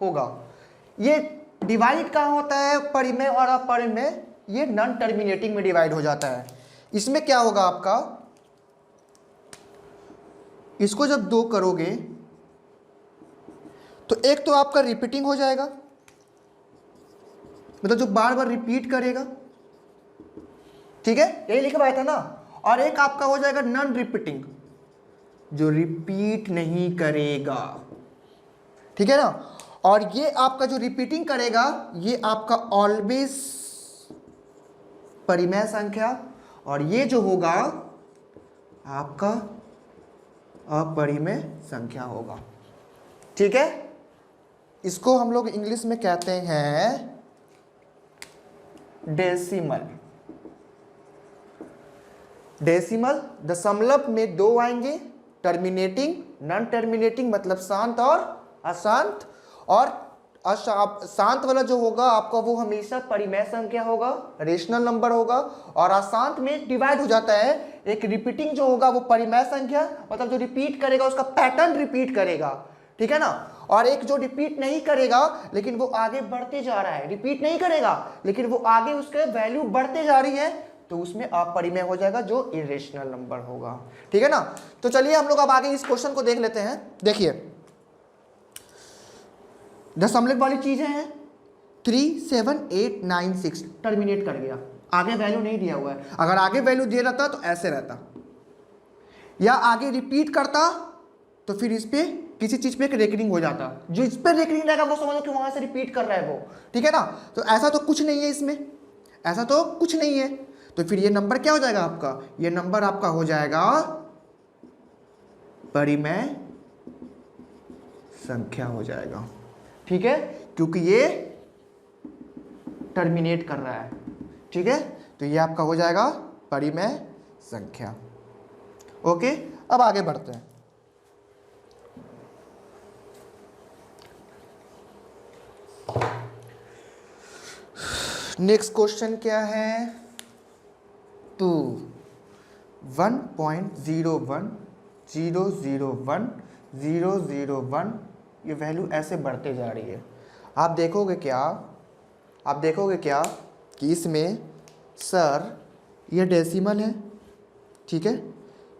होगा। ये डिवाइड कहाँ होता है, परिमेय और अपरिमेय, ये नॉन टर्मिनेटिंग में डिवाइड हो जाता है। इसमें क्या होगा आपका, इसको जब 2 करोगे तो एक तो आपका रिपीटिंग हो जाएगा, मतलब जो बार बार रिपीट करेगा, ठीक है, यही लिखा हुआ था ना। और एक आपका हो जाएगा नॉन रिपीटिंग, जो रिपीट नहीं करेगा, ठीक है ना। और ये आपका जो रिपीटिंग करेगा ये आपका ऑलवेज परिमेय संख्या, और ये जो होगा आपका अपरिमेय संख्या होगा, ठीक है। इसको हम लोग इंग्लिश में कहते हैं डेसिमल। डेसिमल, दशमलव में 2 आएंगे, टर्मिनेटिंग, नॉन टर्मिनेटिंग मतलब शांत और अशांत, और शांत वाला जो होगा आपका वो हमेशा परिमेय संख्या होगा, रेशनल नंबर होगा, और अशांत में डिवाइड हो जाता है। एक रिपीटिंग जो होगा वो परिमेय संख्या, मतलब जो रिपीट करेगा उसका पैटर्न रिपीट करेगा, ठीक है ना। और एक जो रिपीट नहीं करेगा लेकिन वो आगे बढ़ते जा रहा है, रिपीट नहीं करेगा लेकिन वो आगे उसके वैल्यू बढ़ते जा रही है, तो उसमें अपरिमेय हो जाएगा जो इरेशनल नंबर होगा, ठीक है ना। तो चलिए हम लोग अब आगे इस क्वेश्चन को देख लेते हैं। देखिए दशमलव वाली चीजें हैं, 3, 7, 8, 9, 6 टर्मिनेट कर गया, आगे वैल्यू नहीं दिया हुआ है। अगर आगे वैल्यू दिया रहता तो ऐसे रहता, या आगे रिपीट करता तो फिर इस पे किसी चीज पे एक रेकरिंग हो जाता, जो इस पे रेकरिंग रहेगा वो समझो कि वहां से रिपीट कर रहा है वो, ठीक है ना। तो ऐसा तो कुछ नहीं है इसमें, ऐसा तो कुछ नहीं है, तो फिर ये नंबर क्या हो जाएगा आपका, ये नंबर आपका हो जाएगा परिमेय संख्या हो जाएगा, ठीक है, क्योंकि ये टर्मिनेट कर रहा है, ठीक है। तो ये आपका हो जाएगा परिमेय संख्या। ओके, अब आगे बढ़ते हैं। नेक्स्ट क्वेश्चन क्या है, 2 1.01 ये वैल्यू ऐसे बढ़ते जा रही है। आप देखोगे क्या कि इसमें सर ये डेसिमल है, ठीक है,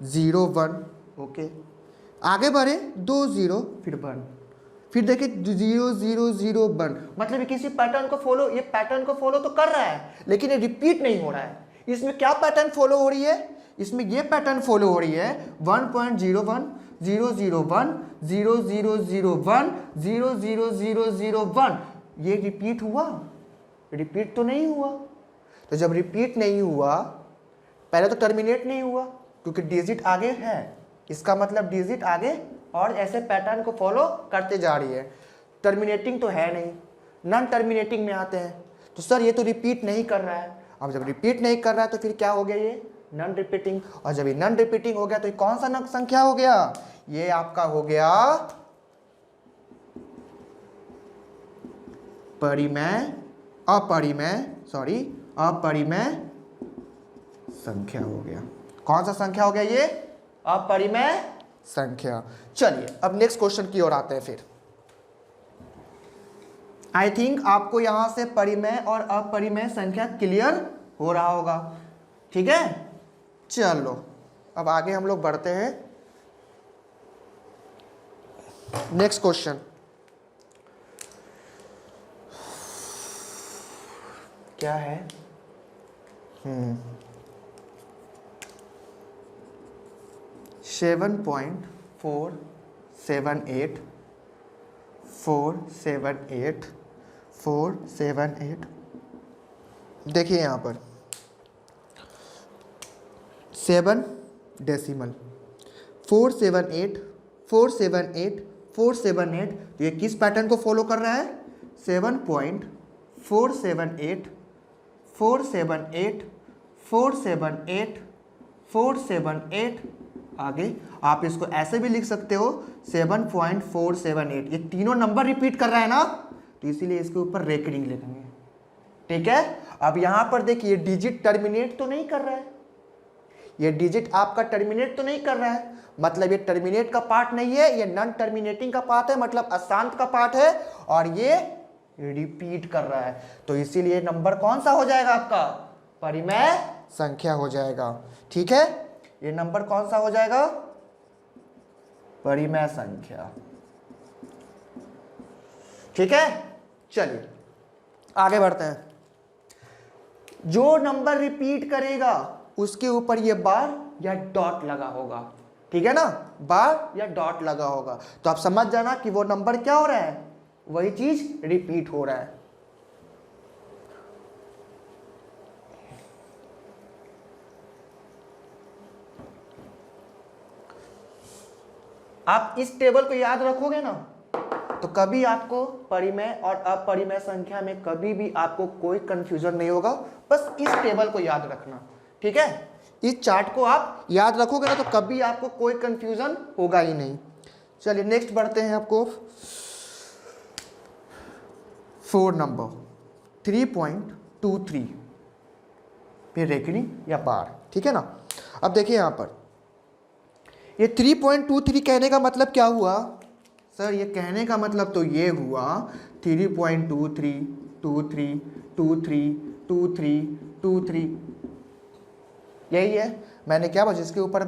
0 1, ओके, आगे बढ़े 2 0 फिर 1, फिर देखिए 0 0 0 1, मतलब किसी पैटर्न को फॉलो, ये पैटर्न को फॉलो तो कर रहा है लेकिन ये रिपीट नहीं हो रहा है। इसमें क्या पैटर्न फॉलो हो रही है, इसमें ये पैटर्न फॉलो हो रही है 1.01 0 0 1 0 0 0 1 0 0 0 0 1। ये रिपीट हुआ, रिपीट तो नहीं हुआ। तो जब रिपीट नहीं हुआ, पहले तो टर्मिनेट नहीं हुआ क्योंकि डिजिट आगे है, इसका मतलब डिजिट आगे और ऐसे पैटर्न को फॉलो करते जा रही है। टर्मिनेटिंग तो है नहीं, नॉन टर्मिनेटिंग में आते हैं। तो सर ये तो रिपीट नहीं कर रहा है। अब जब रिपीट नहीं कर रहा है तो फिर क्या हो गया, ये नॉन रिपीटिंग। और जब ये नॉन रिपीटिंग हो गया तो ये कौन सा संख्या हो गया, ये आपका हो गया अपरिमेय संख्या हो गया। कौन सा संख्या हो गया, ये अपरिमेय संख्या। चलिए अब नेक्स्ट क्वेश्चन की ओर आते हैं। फिर आई थिंक आपको यहां से परिमेय और अपरिमेय संख्या क्लियर हो रहा होगा, ठीक है। चलो अब आगे हम लोग बढ़ते हैं। नेक्स्ट क्वेश्चन क्या है, 478 देखिए यहाँ पर 7 डेसिमल 478 तो ये किस पैटर्न को फॉलो कर रहा है, 7.478 आगे आप इसको ऐसे भी लिख सकते हो 7.478। ये तीनों नंबर रिपीट कर रहा है ना, तो इसीलिए इसके ऊपर रेकरिंग लिखेंगे, ठीक है। अब यहां पर देखिए डिजिट टर्मिनेट तो नहीं कर रहा है, ये डिजिट आपका टर्मिनेट तो नहीं कर रहा है, मतलब ये टर्मिनेट का पार्ट नहीं है, ये नॉन टर्मिनेटिंग का पार्ट है, मतलब अशांत का पार्ट है, और ये रिपीट कर रहा है, तो इसीलिए नंबर कौन सा हो जाएगा आपका, परिमेय संख्या हो जाएगा। ठीक है, ये नंबर कौन सा हो जाएगा, परिमेय संख्या। ठीक है, चलिए आगे बढ़ते हैं। जो नंबर रिपीट करेगा उसके ऊपर ये बार या डॉट लगा होगा, ठीक है ना, बार या डॉट लगा होगा, तो आप समझ जाना कि वो नंबर क्या हो रहा है, वही चीज रिपीट हो रहा है। आप इस टेबल को याद रखोगे ना, तो कभी आपको परिमेय और अपरिमेय संख्या में कभी भी आपको कोई कंफ्यूजन नहीं होगा। बस इस टेबल को याद रखना, ठीक है, इस चार्ट को आप याद रखोगे ना, तो कभी आपको कोई कंफ्यूजन होगा ही नहीं। चलिए नेक्स्ट बढ़ते हैं, आपको 4 नंबर 3.23 फिर रेकरिंग या बार, ठीक है ना। अब देखिए यहाँ पर ये 3.23 कहने का मतलब क्या हुआ सर, ये कहने का मतलब तो ये हुआ 3.23 23 23 23 23, यही है। मैंने क्या बोला, जिसके ऊपर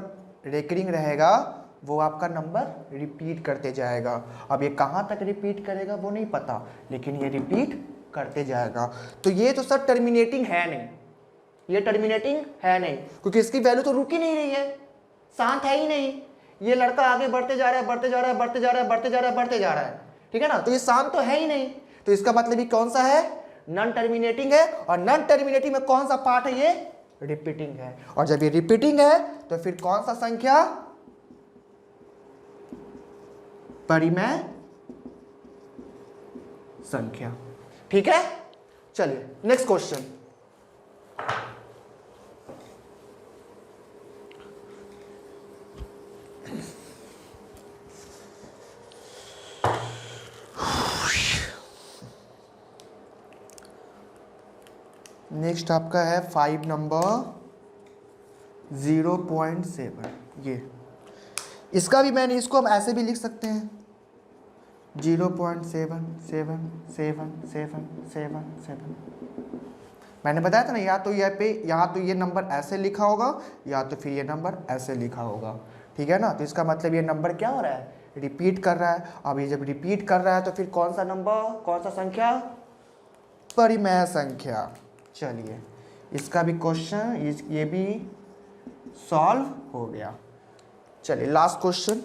रेकरिंग रहेगा वो आपका नंबर रिपीट करते जाएगा। अब ये कहाँ तक रिपीट करेगा वो नहीं पता, लेकिन ये रिपीट करते जाएगा। तो ये तो सर टर्मिनेटिंग है नहीं, ये टर्मिनेटिंग है नहीं, क्योंकि इसकी वैल्यू तो रुक ही नहीं रही है, शांत है ही नहीं। ये लड़का आगे बढ़ते जा रहा है, बढ़ते जा रहा है, बढ़ते जा रहा है, बढ़ते जा रहा है, बढ़ते जा रहा है, ठीक है ना, तो ये शांत तो है ही नहीं। तो इसका मतलब ये कौन सा है, नॉन टर्मिनेटिंग है, और नॉन टर्मिनेटिंग में कौन सा पार्ट है, ये रिपीटिंग है। और जब ये रिपीटिंग है तो फिर कौन सा संख्या, परिमेय संख्या। ठीक है, चलिए नेक्स्ट क्वेश्चन। नेक्स्ट आपका है 5 नंबर 0.7। ये इसका भी मैंने, इसको हम ऐसे भी लिख सकते हैं 0.7777777। मैंने बताया था ना, या तो ये नंबर ऐसे लिखा होगा, या तो फिर ये नंबर ऐसे लिखा होगा, ठीक है ना। तो इसका मतलब ये नंबर क्या हो रहा है, रिपीट कर रहा है। अब ये जब रिपीट कर रहा है तो फिर कौन सा नंबर, कौन सा संख्या, परिमेय संख्या। चलिए इसका भी क्वेश्चन, ये भी सॉल्व हो गया। चलिए लास्ट क्वेश्चन।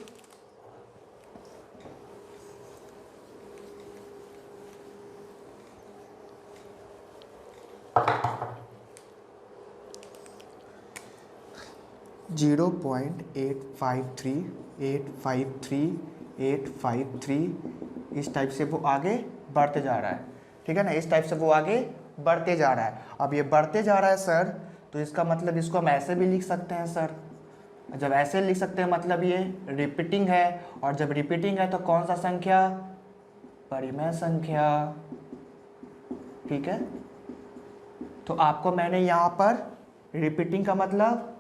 जीरो 853 इस टाइप से वो आगे बढ़ते जा रहा है, ठीक है ना, इस टाइप से वो आगे बढ़ते जा रहा है। अब ये बढ़ते जा रहा है सर, तो इसका मतलब इसको हम ऐसे भी लिख सकते हैं सर। जब ऐसे लिख सकते हैं मतलब ये रिपीटिंग है, और जब रिपीटिंग है तो कौन सा संख्या, परिमेय संख्या, ठीक है। तो आपको मैंने यहाँ पर रिपीटिंग का मतलब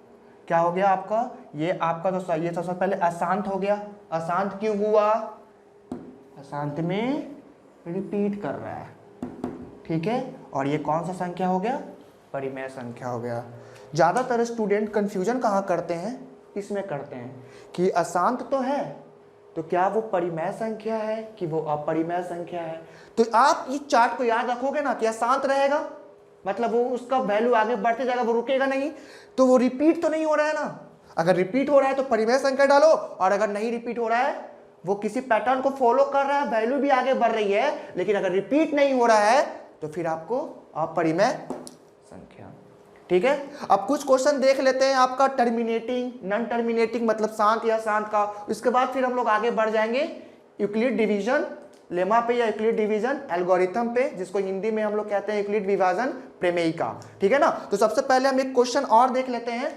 क्या हो गया आपका, ये आपका तो ये सबसे पहले अशांत हो गया। अशांत क्यों हुआ, अशांत में रिपीट कर रहा है, ठीक है। और ये कौन सा संख्या हो गया, परिमेय संख्या हो गया। ज़्यादातर स्टूडेंट कंफ्यूजन कहाँ करते हैं, इसमें करते हैं कि अशांत तो है, तो क्या वो परिमेय संख्या है कि वो अपरिमेय संख्या है। तो आप इस चार्ट को याद रखोगे ना कि अशांत रहेगा, मतलब वो उसका वैल्यू आगे बढ़ते जाएगा, वो रुकेगा नहीं, तो वो रिपीट तो नहीं हो रहा है ना। अगर रिपीट हो रहा है तो परिमेय संख्या डालो, और अगर नहीं रिपीट हो रहा है, वो किसी पैटर्न को फॉलो कर रहा है, वैल्यू भी आगे बढ़ रही है, लेकिन अगर रिपीट नहीं हो रहा है तो फिर आपको अपरिमेय संख्या, ठीक है। अब कुछ क्वेश्चन देख लेते हैं आपका टर्मिनेटिंग, नॉन टर्मिनेटिंग मतलब शांत या शांत का। इसके बाद फिर हम लोग आगे बढ़ जाएंगे यूक्लिड डिवीजन लेमा पे या यूक्लिड डिवीजन एल्गोरिथम पे, जिसको हिंदी में हम लोग कहते हैं यूक्लिड विभाजन प्रमेय का, ठीक है ना। तो सबसे पहले हम एक क्वेश्चन और देख लेते हैं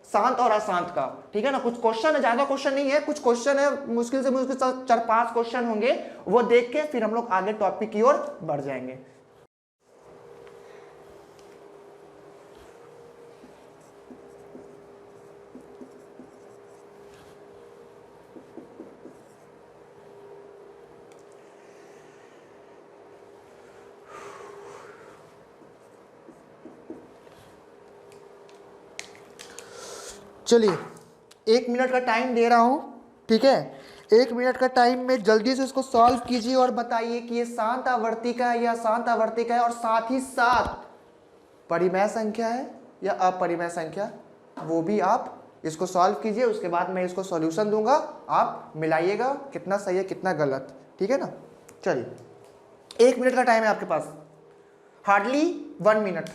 शांत और अशांत का, ठीक है ना। कुछ क्वेश्चन है, ज्यादा क्वेश्चन नहीं है, कुछ क्वेश्चन है, मुश्किल से मुश्किल 4-5 क्वेश्चन होंगे, वो देख के फिर हम लोग आगे टॉपिक की ओर बढ़ जाएंगे। चलिए 1 मिनट का टाइम दे रहा हूँ, ठीक है। 1 मिनट का टाइम में जल्दी से इसको सॉल्व कीजिए और बताइए कि ये शांत आवर्ती का है या अशांत आवर्ती का है, और साथ ही साथ परिमेय संख्या है या अपरिमेय संख्या, वो भी आप इसको सॉल्व कीजिए। उसके बाद मैं इसको सॉल्यूशन दूंगा, आप मिलाइएगा कितना सही है कितना गलत, ठीक है ना। चलिए 1 मिनट का टाइम है आपके पास, हार्डली 1 मिनट।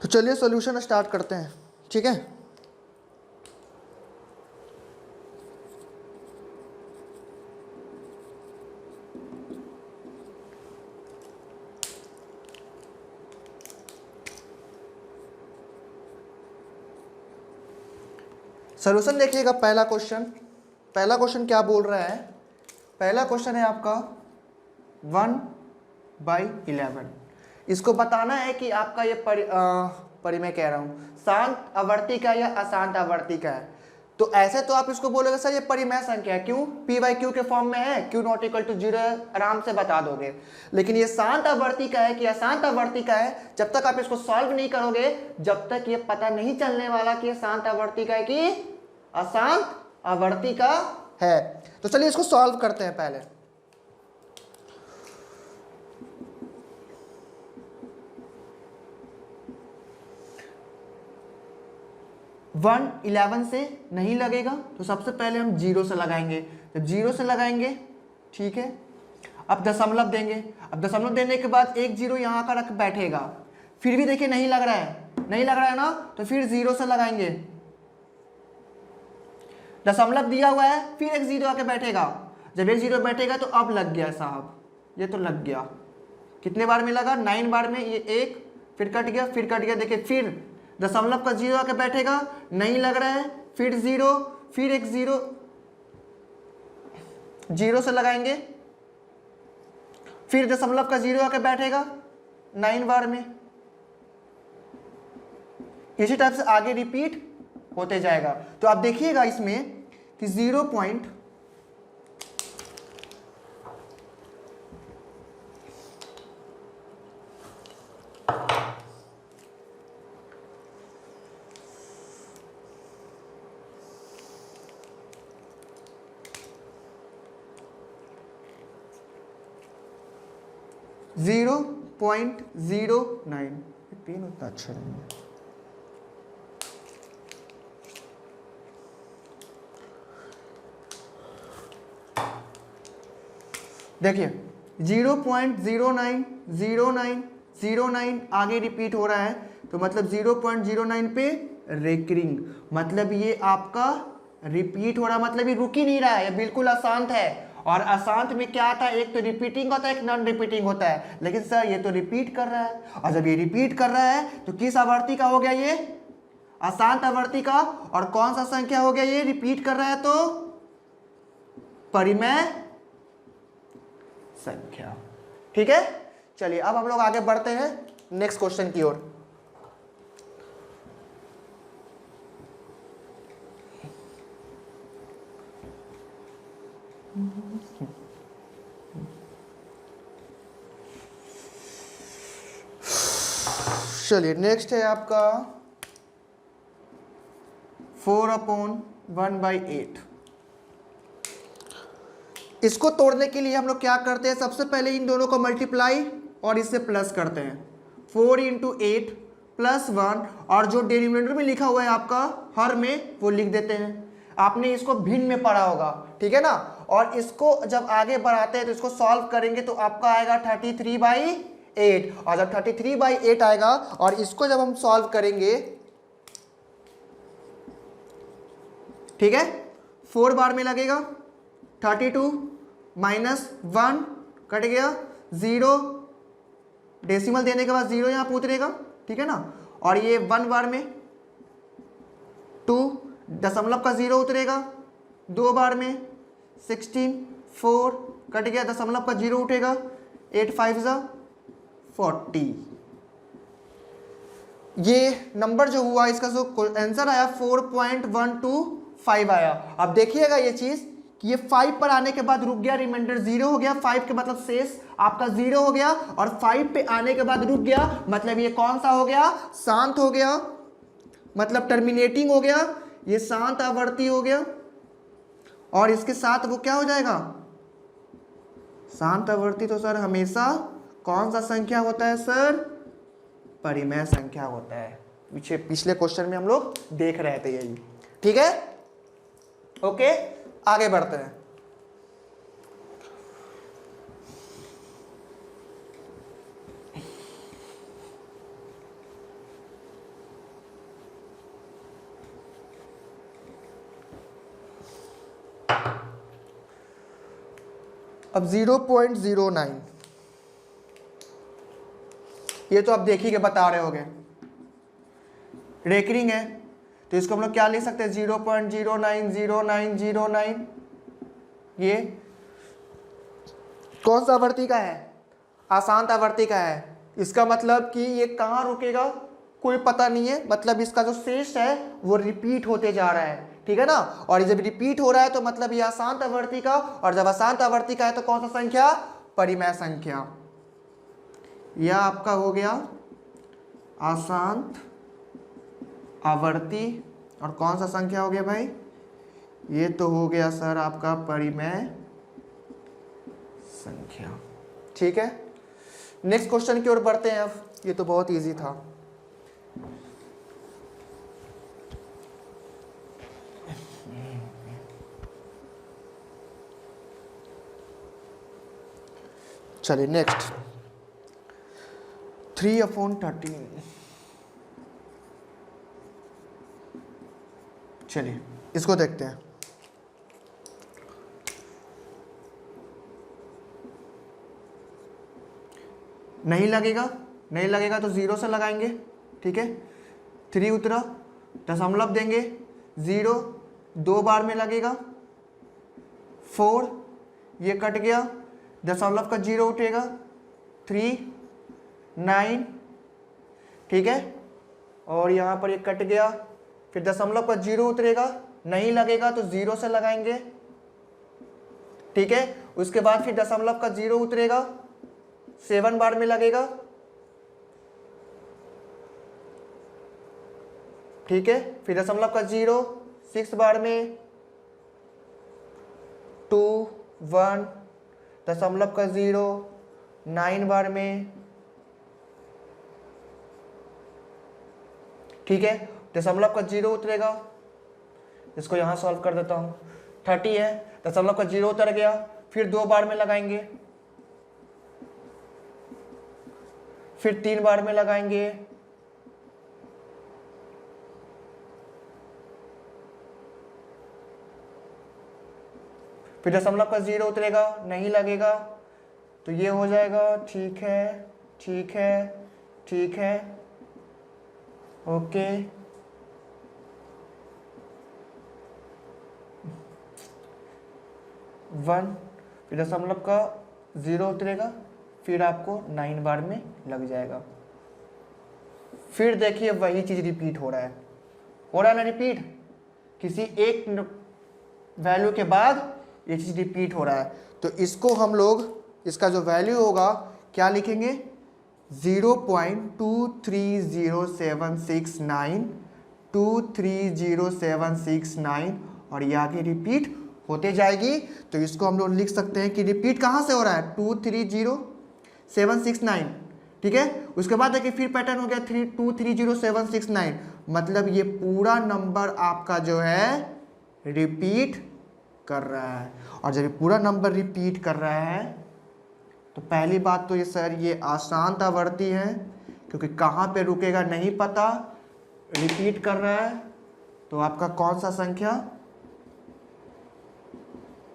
तो चलिए सॉल्यूशन स्टार्ट करते हैं, ठीक है। सॉल्यूशन देखिएगा। पहला क्वेश्चन क्या बोल रहा है। पहला क्वेश्चन है आपका 1/11। इसको बताना है कि आपका ये परिमेय कह रहा हूँ शांत आवर्ती का या अशांत आवर्ती का है। तो ऐसे तो आप इसको बोलोगे सर ये परिमेय संख्या है, क्यों, p/q के फॉर्म में है, q ≠ = 0 आराम से बता दोगे। लेकिन ये शांत आवर्ती का है कि अशांत आवर्ती का है, जब तक आप इसको सॉल्व नहीं करोगे, जब तक ये पता नहीं चलने वाला कि ये शांत आवर्ती का है कि अशांत आवर्ती का है। तो चलिए इसको सॉल्व करते हैं पहले। 1/11 से नहीं लगेगा, तो सबसे पहले हम 0 से लगाएंगे। जब 0 से लगाएंगे, ठीक है, अब दशमलव देंगे। अब दशमलव देने के बाद एक 0 यहाँ का रख बैठेगा। फिर भी देखिए नहीं लग रहा है ना, तो फिर 0 से लगाएंगे। दशमलव दिया हुआ है, फिर एक 0 आके बैठेगा। जब एक 0 बैठेगा तो अब लग गया साहब, ये तो लग गया। कितने बार में लगा, 9 बार में। ये एक, फिर कट गया, देखिए फिर दशमलव का 0 आके बैठेगा, नहीं लग रहा है, फिर 0, फिर एक 0 से लगाएंगे, फिर दशमलव का 0 आके बैठेगा 9 बार में। इसी टाइप से आगे रिपीट होते जाएगा। तो आप देखिएगा इसमें कि 0.09, पेन उतना अच्छा नहीं है। देखिए 0.090909 आगे रिपीट हो रहा है, तो मतलब 0.09 पे रेकरिंग, मतलब ये आपका रिपीट हो रहा है, मतलब ये रुक ही नहीं रहा है, ये बिल्कुल अशांत है। और अशांत में क्या आता है, एक तो रिपीटिंग होता है, एक नॉन रिपीटिंग होता है। लेकिन सर ये तो रिपीट कर रहा है, और जब ये रिपीट कर रहा है तो किस आवर्ती का हो गया, ये अशांत आवर्ती का, और कौन सा संख्या हो गया, ये रिपीट कर रहा है तो परिमेय संख्या। ठीक है, चलिए अब हम लोग आगे बढ़ते हैं नेक्स्ट क्वेश्चन की ओर। चलिए नेक्स्ट है आपका 4/1/8। इसको तोड़ने के लिए हम लोग क्या करते हैं, सबसे पहले इन दोनों को मल्टीप्लाई और इससे प्लस करते हैं। 4 × 8 + 1, और जो डिनोमिनेटर में लिखा हुआ है आपका हर में वो लिख देते हैं। आपने इसको भिन्न में पढ़ा होगा, ठीक है ना। और इसको जब आगे बढ़ाते हैं तो इसको सॉल्व करेंगे तो आपका आएगा 33/8, और जब 33/8 आएगा और इसको जब हम सॉल्व करेंगे, ठीक है, 4 बार में लगेगा 32 - 1 कट गया 0, डेसिमल देने के बाद 0 यहां पर उतरेगा, ठीक है ना। और ये 1 बार में 2, दशमलव का 0 उतरेगा, 2 बार में 16, 4 कट गया, दशमलव का 0 उठेगा, 8 5 = 40। ये नंबर जो हुआ इसका जो आंसर आया 4.125 आया। अब देखिएगा ये चीज कि ये 5 पर आने के बाद रुक गया, रिमाइंडर 0 हो गया, 5 के मतलब शेष आपका 0 हो गया, और 5 पे आने के बाद रुक गया, मतलब ये कौन सा हो गया, शांत हो गया, मतलब टर्मिनेटिंग हो गया, ये शांत आवर्ती हो गया। और इसके साथ वो क्या हो जाएगा, शांत आवर्ती तो सर हमेशा कौन सा संख्या होता है सर, परिमेय संख्या होता है। पिछले क्वेश्चन में हम लोग देख रहे थे यही, ठीक है। ओके, आगे बढ़ते हैं। अब 0.09, ये तो आप देखिए के बता रहे होगे, रेकरिंग है, तो इसको हम लोग क्या लिख सकते हैं, 0.090909। ये कौन सा आवर्ती का है, अशांत आवर्ती का है। इसका मतलब कि ये कहाँ रुकेगा कोई पता नहीं है, मतलब इसका जो शेष है वो रिपीट होते जा रहा है, ठीक है ना। और जब रिपीट हो रहा है तो मतलब ये अशांत आवर्ती का, और जब अशांत आवर्ती का है तो कौन सा संख्या, परिमेय संख्या। यह आपका हो गया अशांत आवर्ती, और कौन सा संख्या हो गया भाई, ये तो हो गया सर आपका परिमेय संख्या। ठीक है, नेक्स्ट क्वेश्चन की ओर बढ़ते हैं। अब ये तो बहुत इजी था। चलिए नेक्स्ट 3/13। चलिए इसको देखते हैं। नहीं लगेगा, नहीं लगेगा तो 0 से लगाएंगे, ठीक है। 3 उतरा, दशमलव देंगे, 0 2 बार में लगेगा, 4 ये कट गया, दशमलव का 0 उठेगा, 3 9, ठीक है। और यहाँ पर ये कट गया, फिर दशमलव का 0 उतरेगा, नहीं लगेगा तो 0 से लगाएंगे, ठीक है। उसके बाद फिर दशमलव का 0 उतरेगा, 7 बार में लगेगा, ठीक है। फिर दशमलव का 0 6 बार में, 2 1 दशमलव का 0 9 बार में, ठीक है। दशमलव का 0 उतरेगा, इसको यहां सॉल्व कर देता हूं, 30 है, दशमलव का 0 उतर गया, फिर 2 बार में लगाएंगे, फिर 3 बार में लगाएंगे, फिर दशमलव का 0 उतरेगा, नहीं लगेगा तो ये हो जाएगा, ठीक है ठीक है ठीक है, ओके 1, फिर दशमलव का 0 उतरेगा, फिर आपको 9 बार में लग जाएगा। फिर देखिए वही चीज़ रिपीट हो रहा है ना रिपीट, किसी एक वैल्यू के बाद ये चीज़ रिपीट हो रहा है। तो इसको हम लोग, इसका जो वैल्यू होगा क्या लिखेंगे, 0.230769, 230769, और ये आगे रिपीट होते जाएगी। तो इसको हम लोग लिख सकते हैं कि रिपीट कहाँ से हो रहा है, 230769, ठीक है। उसके बाद देखिए फिर पैटर्न हो गया 230769, मतलब ये पूरा नंबर आपका जो है रिपीट कर रहा है। और जब ये पूरा नंबर रिपीट कर रहा है तो पहली बात तो ये सर ये अशांत आवर्ती है, क्योंकि कहाँ पे रुकेगा नहीं पता, रिपीट कर रहा है। तो आपका कौन सा संख्या,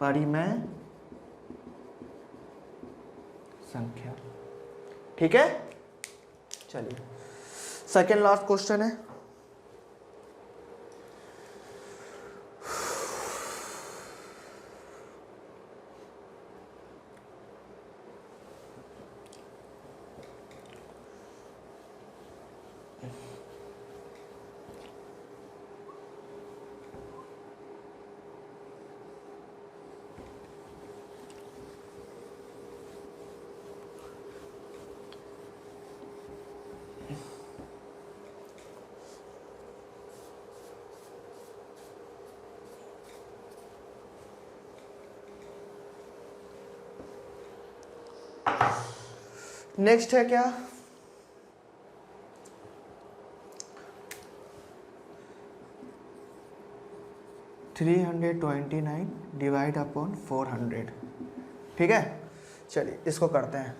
परिमेय संख्या, ठीक है। चलिए सेकेंड लास्ट क्वेश्चन है। नेक्स्ट है क्या, $329 डिवाइड अपॉन 400, ठीक है। चलिए इसको करते हैं।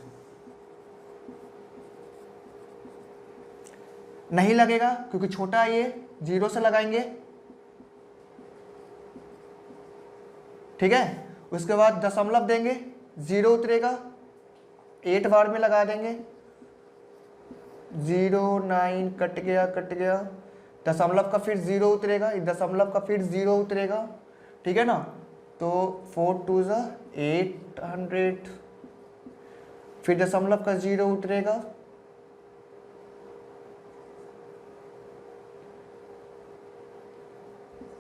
नहीं लगेगा क्योंकि छोटा है, ये 0 से लगाएंगे, ठीक है। उसके बाद दशमलव देंगे, 0 उतरेगा, 8 बार में लगा देंगे, 0 9 कट गया, दशमलव का फिर 0 उतरेगा, दशमलव का फिर 0 उतरेगा, ठीक है ना। तो 4 2 800, फिर दशमलव का 0 उतरेगा,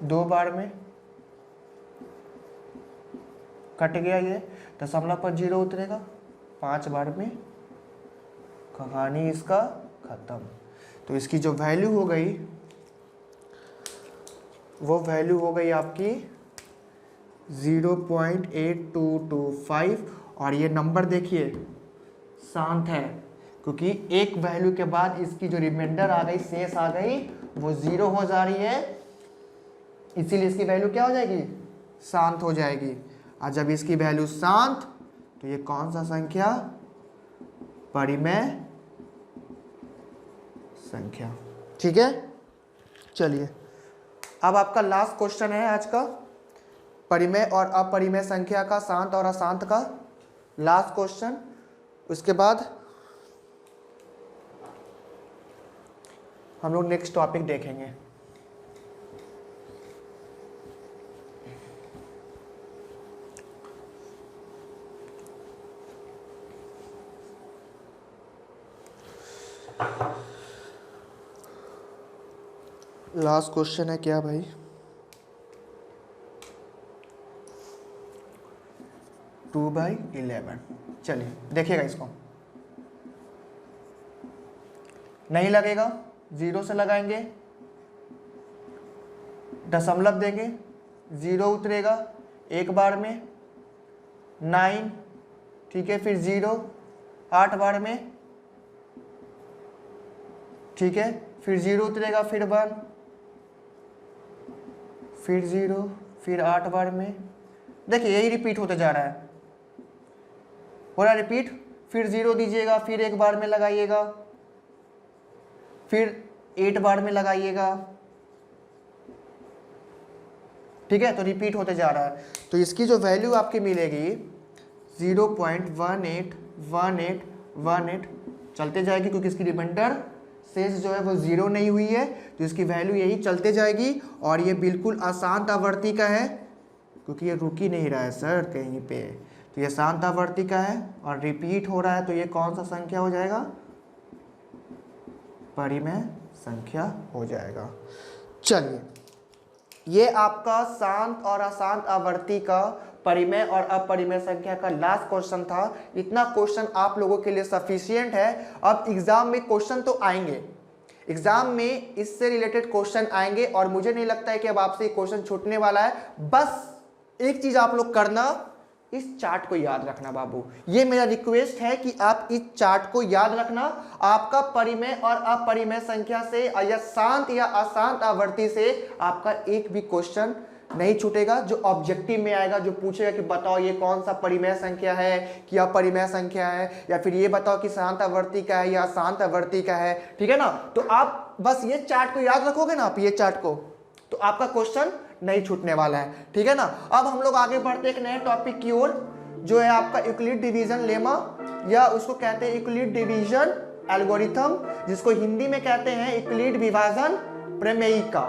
दो बार में कट गया, ये दशमलव पर 0 उतरेगा, 5 बार में, कहानी इसका खत्म। तो इसकी जो वैल्यू हो गई वो वैल्यू हो गई आपकी 0.8225, और ये नंबर देखिए शांत है, क्योंकि एक वैल्यू के बाद इसकी जो रिमाइंडर आ गई, शेष आ गई, वो 0 हो जा रही है, इसीलिए इसकी वैल्यू क्या हो जाएगी, शांत हो जाएगी। और जब इसकी वैल्यू शांत, तो ये कौन सा संख्या, परिमेय संख्या, ठीक है। चलिए अब आपका लास्ट क्वेश्चन है आज का, परिमेय और अपरिमेय संख्या का, शांत और अशांत का लास्ट क्वेश्चन। उसके बाद हम लोग नेक्स्ट टॉपिक देखेंगे। लास्ट क्वेश्चन है क्या भाई, टू बाई 11। चलिए देखिएगा, इसको नहीं लगेगा, 0 से लगाएंगे, दशमलव देंगे, 0 उतरेगा, 1 बार में, 9, ठीक है, फिर 0 8 बार में, ठीक है, फिर 0 उतरेगा, फिर 1, फिर 0, फिर 8 बार में। देखिए यही रिपीट होते जा रहा है, हो रहा रिपीट। फिर 0 दीजिएगा, फिर 1 बार में लगाइएगा, फिर 8 बार में लगाइएगा, ठीक है। तो रिपीट होते जा रहा है। तो इसकी जो वैल्यू आपकी मिलेगी 0.181818 चलते जाएगी, क्योंकि इसकी रिमाइंडर शेष जो है वो 0 नहीं हुई है, तो इसकी वैल्यू यही चलते जाएगी। और ये बिल्कुल अशांत आवर्ती का है, क्योंकि ये रुक ही नहीं रहा है सर कहीं पे, तो ये शांत आवर्ती का है और रिपीट हो रहा है, तो ये कौन सा संख्या हो जाएगा, परिमेय संख्या हो जाएगा। चलिए, ये आपका शांत और अशांत आवर्ती का परिमेय और अपरिमेय संख्या का लास्ट क्वेश्चन था। इतना क्वेश्चन आप लोगों के लिए सफिशिएंट है। अब एग्जाम में क्वेश्चन तो आएंगे, एग्जाम में इससे रिलेटेड क्वेश्चन आएंगे और मुझे नहीं लगता है कि अब आपसे क्वेश्चन छूटने वाला है। बस एक चीज आप लोग करना, इस चार्ट को याद रखना बाबू, ये मेरा रिक्वेस्ट है कि आप इस चार्ट को याद रखना। आपका परिमेय और अपरिमेय संख्या से या शांत या अशांत आवर्ती से आपका एक भी क्वेश्चन नहीं छूटेगा जो ऑब्जेक्टिव में आएगा, जो पूछेगा कि बताओ ये कौन सा परिमेय संख्या है कि अपरिमेय संख्या है, या फिर ये बताओ कि शांत आवर्ती का है या अशांत आवर्ती का है। ठीक है ना, तो आप बस ये चार्ट को याद रखोगे ना, आप ये चार्ट को, तो आपका क्वेश्चन नहीं छूटने वाला है। ठीक है ना, अब हम लोग आगे बढ़ते एक नए टॉपिक की ओर, जो है आपका यूक्लिड डिवीजन लेमा, या उसको कहते हैं यूक्लिड डिवीजन एल्गोरिथम, जिसको हिंदी में कहते हैं यूक्लिड विभाजन प्रमेयिका।